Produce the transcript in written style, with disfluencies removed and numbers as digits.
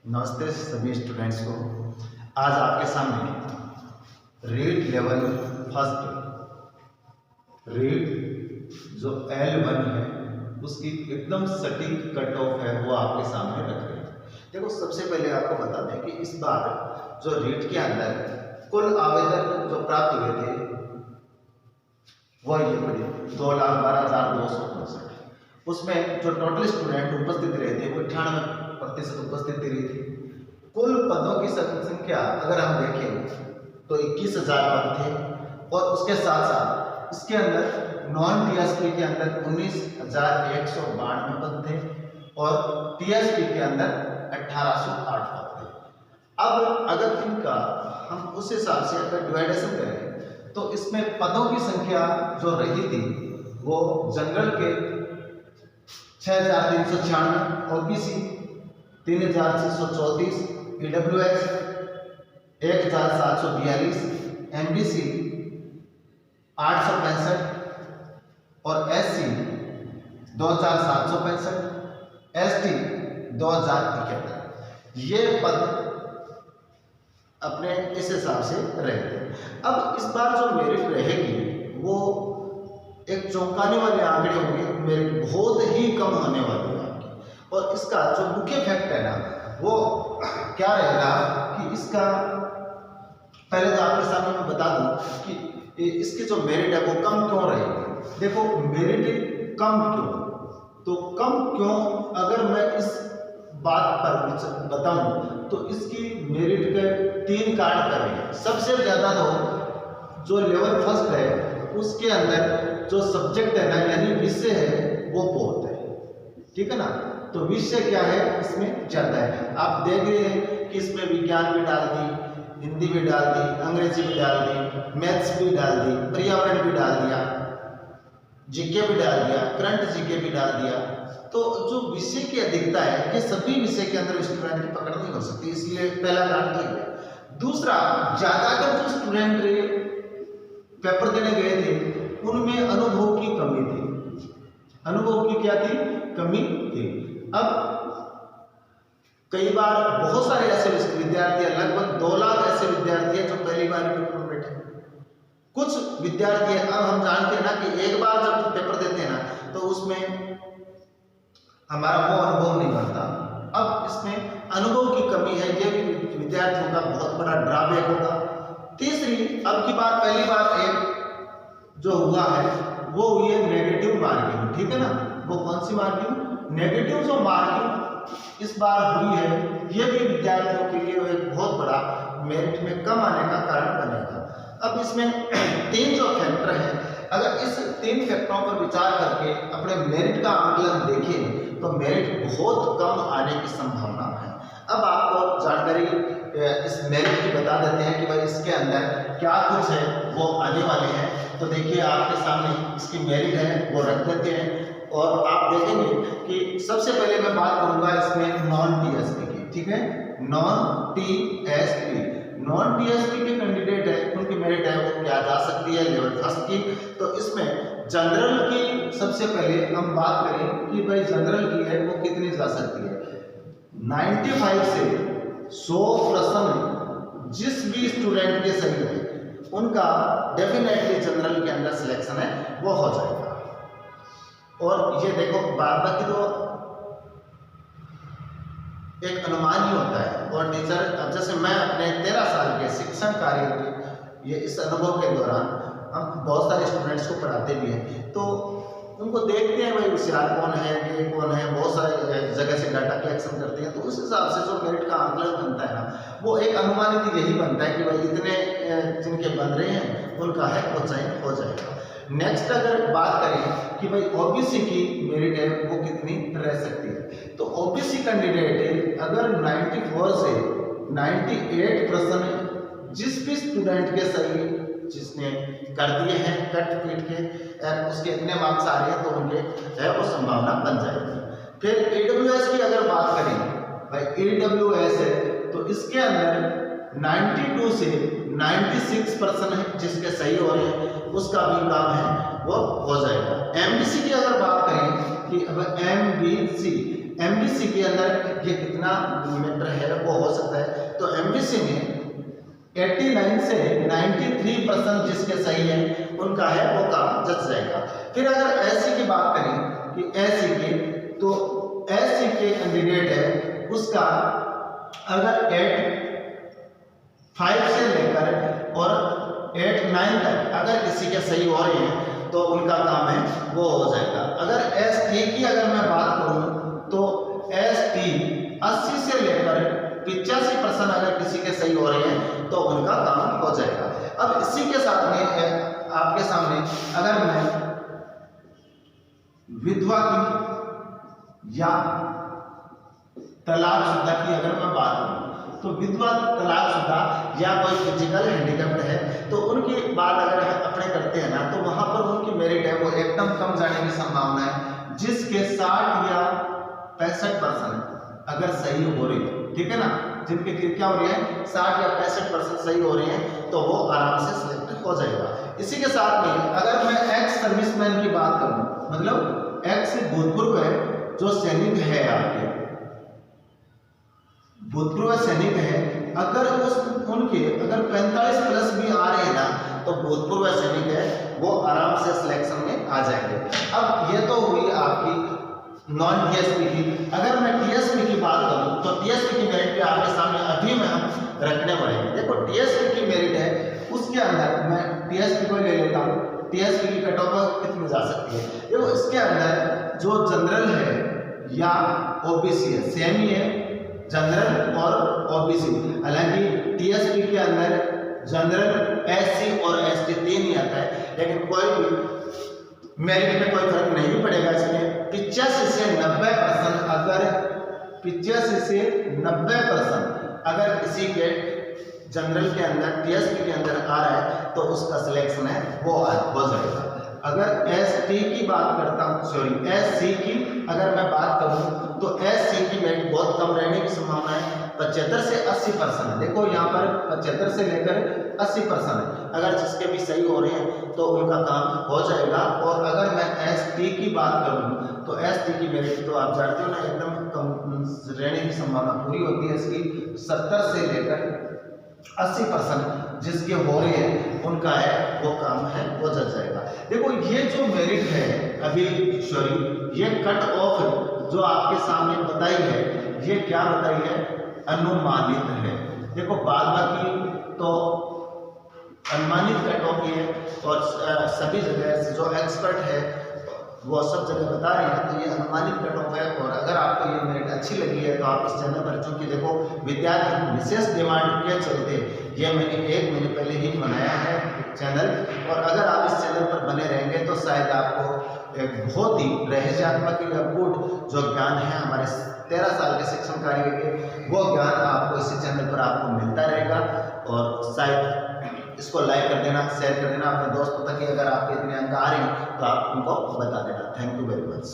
नमस्ते सभी स्टूडेंट्स को। आज आपके सामने रीड लेवल फर्स्ट रीड जो L1 है उसकी एकदम सटीक कट ऑफ है वो आपके सामने रख रहे हैं। देखो, सबसे पहले आपको बता दें कि इस बार जो रीड के अंदर कुल आवेदन जो प्राप्त हुए थे वो ये पड़े 2,12,259। उसमें जो टोटल स्टूडेंट उपस्थित रहे थे वो 98% उपस्थित रही थी। कुल पदों की संख्या अगर हम देखें तो 21,000 पद थे और उसके साथ साथ इसके अंदर नॉन टीएसपी के अंदर 19,192 पद थे और टीएसपी के अंदर 1,808 पद थे। अब अगर इनका हम उस हिसाब से अगर डिवाइडेशन करें तो इसमें पदों की संख्या जो रही थी वो जनरल के 6,396, ओबीसी 3,634, ईडब्ल्यूएस 1,742, एमबीसी 865 और एससी 2,765, एसटी 2,071। ये पद अपने इस हिसाब से रहे थे। अब इस बार जो मेरिट रहेगी वो एक चौंकाने वाले आंकड़े होंगे, मेरिट बहुत ही कम होने वाली है। और इसका जो मुख्य फैक्ट है ना वो क्या रहेगा कि इसका पहले तो आपके सामने मैं बता दूं कि इसकी जो मेरिट है वो कम क्यों रहेगी। देखो, मेरिट कम क्यों, तो कम क्यों अगर मैं इस बात पर बताऊं तो इसकी मेरिट के 3 कारण करेंगे। सबसे ज्यादा तो जो लेवल फर्स्ट है उसके अंदर जो सब्जेक्ट है ना यानी विषय है वो बहुत है, ठीक है ना। तो विषय क्या है इसमें ज्यादा है। आप देख रहे हैं कि इसमें विज्ञान भी डाल दी, हिंदी भी डाल दी, अंग्रेजी भी डाल दी, मैथ्स भी डाल दी, पर्यावरण भी डाल दिया, जीके भी डाल दिया, करंट जीके भी डाल दिया। तो जो विषय की अधिकता है ये सभी विषय के अंदर स्टूडेंट की पकड़ नहीं हो सकती, इसलिए पहला कारण तो है। दूसरा, ज्यादातर जो स्टूडेंट पेपर देने गए थे उनमें अनुभव की कमी थी। अनुभव की क्या थी? कमी थी। अब कई बार बहुत सारे ऐसे विद्यार्थी, लगभग 2 लाख ऐसे विद्यार्थी हैं जो पहली बार पेपर में बैठे। कुछ विद्यार्थी अब हम जानते हैं ना कि एक बार जब पेपर देते हैं ना तो उसमें हमारा वो अनुभव नहीं बनता। अब इसमें अनुभव की कमी है, ये भी विद्यार्थियों का बहुत बड़ा ड्रॉबैक होगा। तीसरी, अब की बार पहली बार एक जो हुआ है वो हुई है नेगेटिव मार्किंग, ठीक है ना। वो कौन सी मार्किंग? नेगेटिव जो मार्किंग इस बार हुई है ये भी विद्यार्थियों के लिए एक बहुत बड़ा मेरिट में कम आने का कारण बनेगा। अब इसमें 3 जो फैक्टर हैं, अगर इस 3 फैक्टरों पर विचार करके अपने मेरिट का आकलन देखें तो मेरिट बहुत कम आने की संभावना है। अब आपको जानकारी इस मेरिट की बता देते हैं कि भाई इसके अंदर क्या कुछ है वो आने वाले हैं। तो देखिए, आपके सामने इसकी मेरिट है वो रख देते हैं और आप देखेंगे कि सबसे पहले मैं बात करूंगा इसमें नॉन टीएसपी की, ठीक है। नॉन टीएसपी के कैंडिडेट है उनकी मेरिट है वो क्या जा सकती है लेवल फर्स्ट की। तो इसमें जनरल की सबसे पहले हम बात करें कि भाई जनरल की है वो कितनी जा सकती है। 95 से 100 प्रश्न जिस भी स्टूडेंट के सही है उनका डेफिनेटली जनरल के अंदर सिलेक्शन है वो हो जाएगा। और ये देखो, बाकी तो एक अनुमान ही होता है। और टीचर, जैसे मैं अपने 13 साल के शिक्षण कार्य के ये इस अनुभव के दौरान हम बहुत सारे स्टूडेंट्स को पढ़ाते भी हैं, तो उनको देखते हैं भाई होशियार कौन है, ये कौन है, बहुत सारे जगह से डाटा कलेक्शन करते हैं। तो उस हिसाब से जो मेरिट का आंकलन बनता है ना वो एक अनुमानित यही बनता है कि भाई इतने जिनके बन रहे हैं उनका है वो चयन हो जाएगा। नेक्स्ट अगर बात करें कि भाई ओबीसी की मेरिट है वो कितनी रह सकती है, तो ओबीसी कैंडिडेट अगर 94 से 98 प्रश्न जिस भी स्टूडेंट के सही जिसने कर दिए हैं कट पीट के उसके इतने मार्क्स आ रहे हैं तो उनके है वो संभावना बन जाएगी। फिर ईडब्ल्यूएस की अगर बात करें, भाई ईडब्ल्यूएस है तो इसके अंदर 92 से 96% जिसके सही हो रहे हैं उसका भी काम है वो हो जाएगा। एमबीसी की अगर बात करें कि अब एमबीसी के अंदर ये कितना मिलीमीटर है वो हो सकता है। तो एमबीसी में 89 से 93% जिसके सही है उनका है वो काम जच जाएगा। फिर अगर एससी की बात करें कि एससी के, तो एससी के कैंडिडेट है उसका अगर 8.5 से लेकर और 8.9 तक अगर किसी के सही हो रहे हैं तो उनका काम है वो हो जाएगा। अगर एसटी की अगर मैं बात करूं तो एसटी 80 से लेकर 85% अगर किसी के सही हो रहे हैं तो उनका काम हो जाएगा। अब इसी के साथ में आपके सामने अगर मैं विधवा की या तलाकशुदा की अगर मैं बात करूं तो विधवा, तलाकशुदा या कोई फिजिकल हैंडीकैप्ड है तो उनकी बात अगर अपने करते हैं ना तो वहां पर उनकी मेरिट है वो एकदम कम जाने की संभावना है, जिसके 60 या 65% अगर सही हो रही है, ठीक है ना, जिनके क्या हो रही है 60 या 65% सही हो रही है तो वो आराम से सिलेक्ट हो जाएगा। इसी के साथ में अगर मैं एक्स सर्विसमैन की बात करूं, मतलब एक्स भूतपूर्व है जो सैनिक है, आपके भूतपूर्व सैनिक है, अगर उनके अगर 45 प्लस भी आ रहे हैं ना तो भूतपूर्व सैनिक है वो आराम से सिलेक्शन में आ जाएंगे। अब ये तो हुई आपकी नॉन टीएसपी की। अगर मैं टीएसपी की बात करूं तो टीएसपी की मेरिट पे आपके सामने अभी में हम रखने पड़ेंगे। देखो टीएसपी की मेरिट है, उसके अंदर मैं टीएसपी को ले लेता हूं, टीएसपी की कट ऑफ कितनी जा सकती है। देखो इसके अंदर जो जनरल है या ओबीसी है, सेम ही है जनरल और ओबीसी। हालांकि टीएसपी के अंदर जनरल, एससी और एसटी 3 ही आता है, लेकिन कोई भी मेरिट में कोई फर्क नहीं पड़ेगा। इसमें 85 से 90% अगर 85 से 90% अगर किसी के जनरल के अंदर टीएसपी के अंदर आ रहा है तो उसका सिलेक्शन है वो हो जाएगा। अगर एसटी की बात करता हूँ, सॉरी एससी की अगर मैं बात करूँ तो एससी की मेरिट बहुत कम रहने की संभावना है, 75 से 80% है। देखो यहाँ पर 75 से लेकर 80% है, अगर जिसके भी सही हो रहे हैं तो उनका काम हो जाएगा। और अगर मैं एसटी की बात करूँ तो एसटी की मेरिट तो आप जानते हो ना एकदम कम रहने की संभावना पूरी होती है इसकी। 70 से लेकर 80% जिसके हो रहे हैं उनका है वो काम है वो जच जाएगा। देखो ये जो मेरिट है अभी, सॉरी ये कट ऑफ जो आपके सामने बताई है, ये क्या बताई है, अनुमानित है। देखो बाद बाकी तो अनुमानित कट ऑफ है और सभी जगह जो एक्सपर्ट है वो सब जगह बता रहे हैं, तो ये अनुमानित कट ऑफ है। और अगर आपको ये मेरिट अच्छी लगी है तो आप इस चैनल पर, चूंकि देखो विद्यार्थी विशेष डिमांड के चलते ये मैंने 1 महीने पहले ही बनाया है चैनल, और अगर आप इस चैनल पर बने रहेंगे तो शायद आपको एक बहुत ही रहस्यात्मक या गुड जो ज्ञान है हमारे 13 साल के शिक्षण कार्य के, वो ज्ञान आपको इसी चैनल पर आपको मिलता रहेगा। और शायद इसको लाइक कर देना, शेयर कर देना अपने दोस्तों तक कि अगर आपके इतने अंक आ रहे हैं तो आप उनको बता देना। Thank you very much.